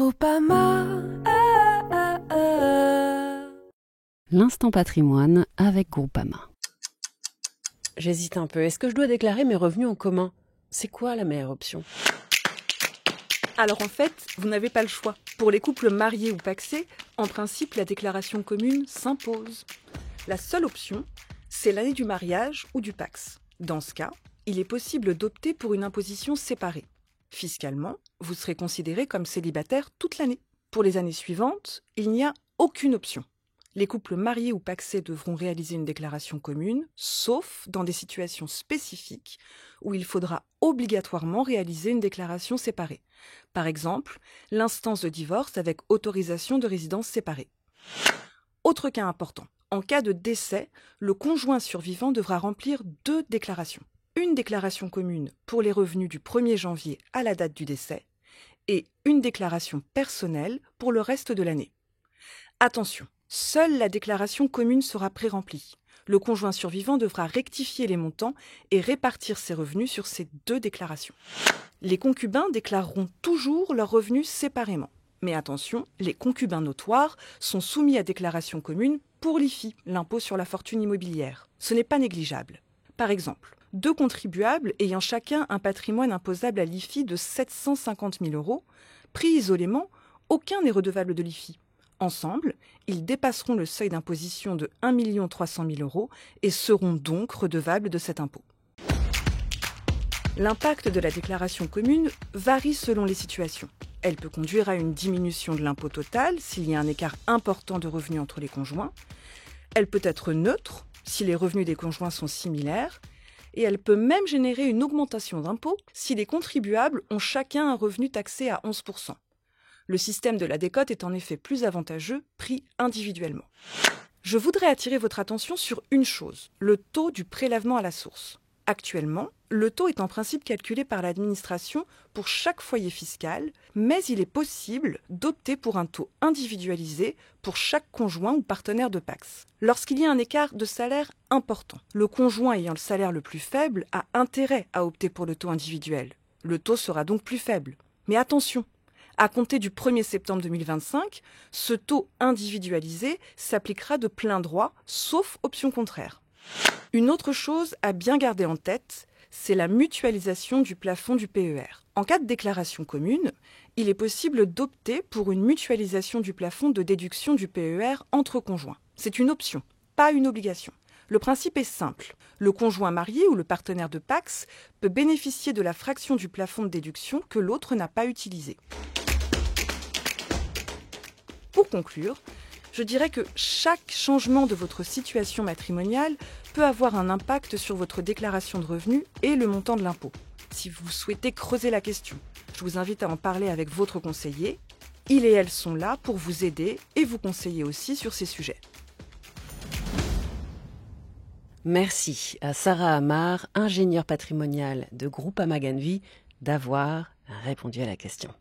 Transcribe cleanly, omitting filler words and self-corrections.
Groupama. L'instant patrimoine avec Groupama. J'hésite un peu. Est-ce que je dois déclarer mes revenus en commun ? C'est quoi la meilleure option ? Alors en fait, vous n'avez pas le choix. Pour les couples mariés ou pacsés, en principe, la déclaration commune s'impose. La seule option, c'est l'année du mariage ou du pacs. Dans ce cas, il est possible d'opter pour une imposition séparée. Fiscalement, vous serez considéré comme célibataire toute l'année. Pour les années suivantes, il n'y a aucune option. Les couples mariés ou pacsés devront réaliser une déclaration commune, sauf dans des situations spécifiques où il faudra obligatoirement réaliser une déclaration séparée. Par exemple, l'instance de divorce avec autorisation de résidence séparée. Autre cas important, en cas de décès, le conjoint survivant devra remplir 2 déclarations. Une déclaration commune pour les revenus du 1er janvier à la date du décès et une déclaration personnelle pour le reste de l'année. Attention, seule la déclaration commune sera pré-remplie. Le conjoint survivant devra rectifier les montants et répartir ses revenus sur ces 2 déclarations. Les concubins déclareront toujours leurs revenus séparément. Mais attention, les concubins notoires sont soumis à déclaration commune pour l'IFI, l'impôt sur la fortune immobilière. Ce n'est pas négligeable. Par exemple, 2 contribuables ayant chacun un patrimoine imposable à l'IFI de 750 000 €, pris isolément, aucun n'est redevable de l'IFI. Ensemble, ils dépasseront le seuil d'imposition de 1 300 000 € et seront donc redevables de cet impôt. L'impact de la déclaration commune varie selon les situations. Elle peut conduire à une diminution de l'impôt total s'il y a un écart important de revenus entre les conjoints. Elle peut être neutre si les revenus des conjoints sont similaires. Et elle peut même générer une augmentation d'impôt si les contribuables ont chacun un revenu taxé à 11 %. Le système de la décote est en effet plus avantageux, pris individuellement. Je voudrais attirer votre attention sur une chose, le taux du prélèvement à la source. Actuellement, le taux est en principe calculé par l'administration pour chaque foyer fiscal, mais il est possible d'opter pour un taux individualisé pour chaque conjoint ou partenaire de pacs. Lorsqu'il y a un écart de salaire important, le conjoint ayant le salaire le plus faible a intérêt à opter pour le taux individuel. Le taux sera donc plus faible. Mais attention, à compter du 1er septembre 2025, ce taux individualisé s'appliquera de plein droit, sauf option contraire. Une autre chose à bien garder en tête, c'est la mutualisation du plafond du PER. En cas de déclaration commune, il est possible d'opter pour une mutualisation du plafond de déduction du PER entre conjoints. C'est une option, pas une obligation. Le principe est simple. Le conjoint marié ou le partenaire de pacs peut bénéficier de la fraction du plafond de déduction que l'autre n'a pas utilisée. Pour conclure, je dirais que chaque changement de votre situation matrimoniale peut avoir un impact sur votre déclaration de revenus et le montant de l'impôt. Si vous souhaitez creuser la question, je vous invite à en parler avec votre conseiller. Ils et elles sont là pour vous aider et vous conseiller aussi sur ces sujets. Merci à Sarah Amar, ingénieure patrimoniale de Groupama Ganvi, d'avoir répondu à la question.